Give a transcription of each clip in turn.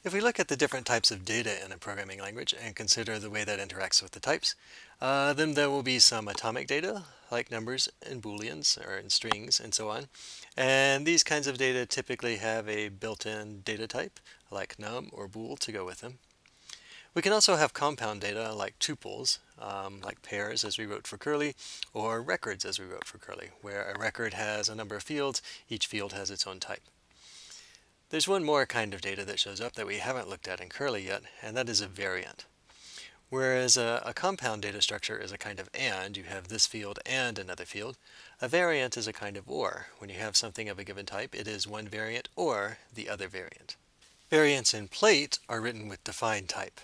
If we look at the different types of data in a programming language and consider the way that interacts with the types, then there will be some atomic data, like numbers and booleans or in strings and so on. And these kinds of data typically have a built-in data type, like num or bool, to go with them. We can also have compound data like tuples, like pairs as we wrote for curly, or records as we wrote for curly, where a record has a number of fields, each field has its own type. There's one more kind of data that shows up that we haven't looked at in curly yet, and that is a variant. Whereas a compound data structure is a kind of and, you have this field and another field, a variant is a kind of or. When you have something of a given type, it is one variant or the other variant. Variants in Plait are written with defined type.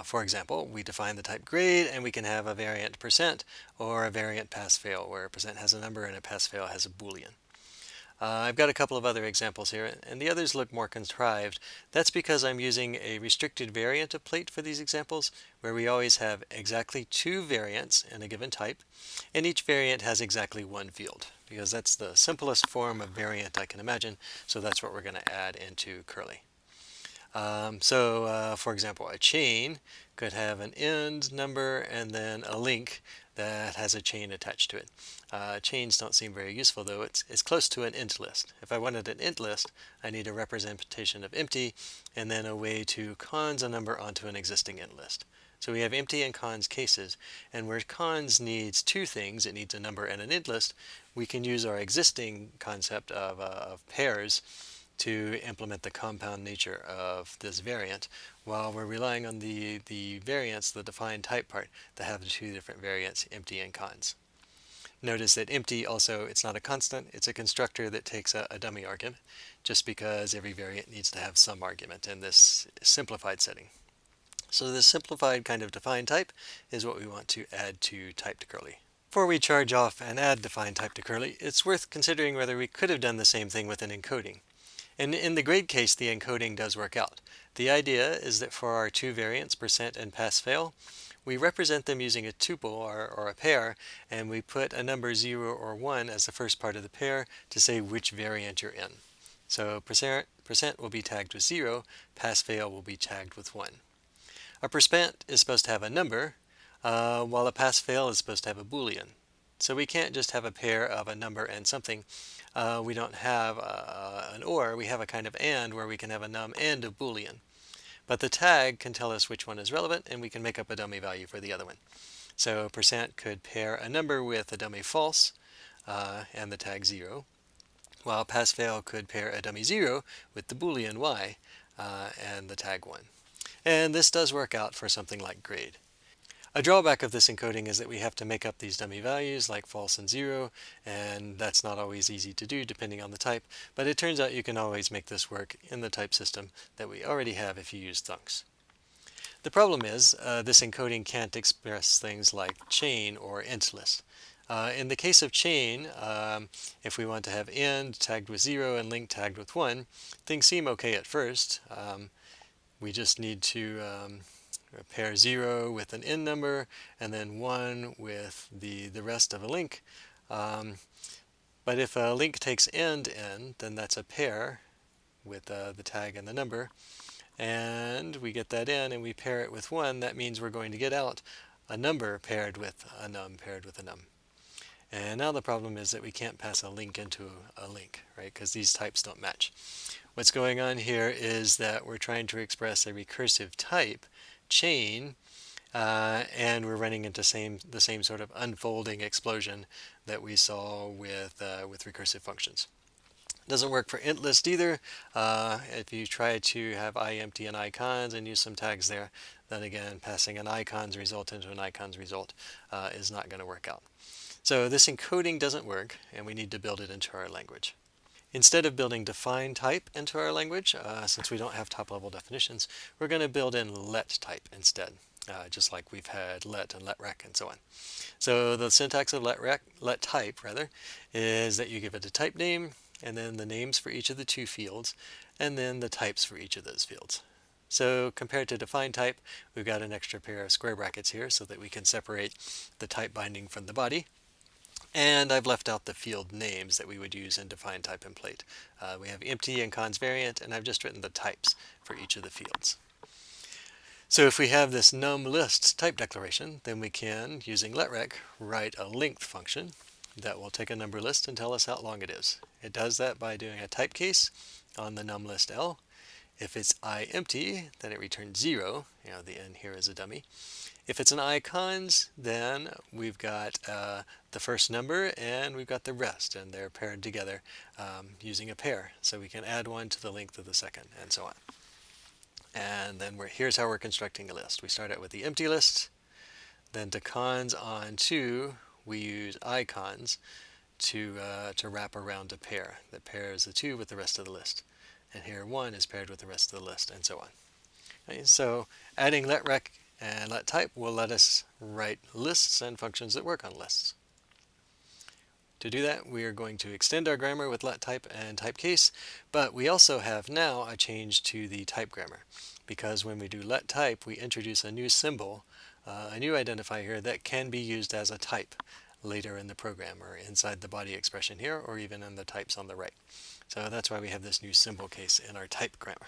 For example, we define the type grade and we can have a variant percent or a variant pass-fail, where a percent has a number and a pass-fail has a boolean. I've got a couple of other examples here, and the others look more contrived. That's because I'm using a restricted variant of Plait for these examples, where we always have exactly two variants in a given type, and each variant has exactly one field, because that's the simplest form of variant I can imagine, so that's what we're going to add into curly. For example, a chain could have an end number and then a link that has a chain attached to it. Chains don't seem very useful, though. It's close to an int list. If I wanted an int list, I need a representation of empty and then a way to cons a number onto an existing int list. So we have empty and cons cases, and where cons needs two things, it needs a number and an int list, we can use our existing concept of pairs to implement the compound nature of this variant, while we're relying on the variants, the defined type part, that have the two different variants, empty and cons. Notice that empty also, it's not a constant, it's a constructor that takes a dummy argument, just because every variant needs to have some argument in this simplified setting. So this simplified kind of defined type is what we want to add to type to curly. Before we charge off and add defined type to curly, it's worth considering whether we could have done the same thing with an encoding. And in the grade case, the encoding does work out. The idea is that for our two variants, percent and pass-fail, we represent them using a tuple or a pair, and we put a number 0 or 1 as the first part of the pair to say which variant you're in. So percent will be tagged with 0, pass-fail will be tagged with 1. A percent is supposed to have a number, while a pass-fail is supposed to have a boolean. So we can't just have a pair of a number and something. We don't have an or, we have a kind of and where we can have a num and a boolean. But the tag can tell us which one is relevant, and we can make up a dummy value for the other one. So percent could pair a number with a dummy false and the tag 0, while pass-fail could pair a dummy 0 with the boolean y and the tag 1. And this does work out for something like grade. A drawback of this encoding is that we have to make up these dummy values like false and 0, and that's not always easy to do depending on the type, but it turns out you can always make this work in the type system that we already have if you use thunks. The problem is this encoding can't express things like chain or int list. In the case of chain, if we want to have end tagged with 0 and link tagged with 1, things seem okay at first. We just need to pair 0 with an end number and then 1 with the rest of a link. But if a link takes end in, then that's a pair with the tag and the number. And we get that in and we pair it with 1. That means we're going to get out a number paired with a num paired with a num. And now the problem is that we can't pass a link into a link, right? Because these types don't match. What's going on here is that we're trying to express a recursive type, chain, and we're running into the same sort of unfolding explosion that we saw with recursive functions. Doesn't work for int list either. If you try to have empty and icons and use some tags there, then again, passing an icons result into an icons result is not going to work out. So this encoding doesn't work, and we need to build it into our language. Instead of building define type into our language, since we don't have top-level definitions, we're going to build in let type instead, just like we've had let and let rec and so on. So the syntax of let type is that you give it a type name, and then the names for each of the two fields, and then the types for each of those fields. So compared to define type, we've got an extra pair of square brackets here so that we can separate the type binding from the body. And I've left out the field names that we would use in define type and plate. We have empty and cons variant, and I've just written the types for each of the fields. So if we have this num list type declaration, then we can, using letrec, write a length function that will take a number list and tell us how long it is. It does that by doing a type case on the num list L. If it's I empty, then it returns 0. The n here is a dummy. If it's an I cons, then we've got the first number and we've got the rest, and they're paired together using a pair. So we can add one to the length of the second, and so on. And then here's how we're constructing a list. We start out with the empty list, then to cons on 2, we use icons to wrap around a pair that pairs the 2 with the rest of the list. And here 1 is paired with the rest of the list, and so on. Okay, so adding letrec and letType will let us write lists and functions that work on lists. To do that, we are going to extend our grammar with letType and typecase, but we also have now a change to the type grammar, because when we do letType, we introduce a new symbol, a new identifier here that can be used as a type later in the program, or inside the body expression here, or even in the types on the right. So that's why we have this new symbol case in our type grammar.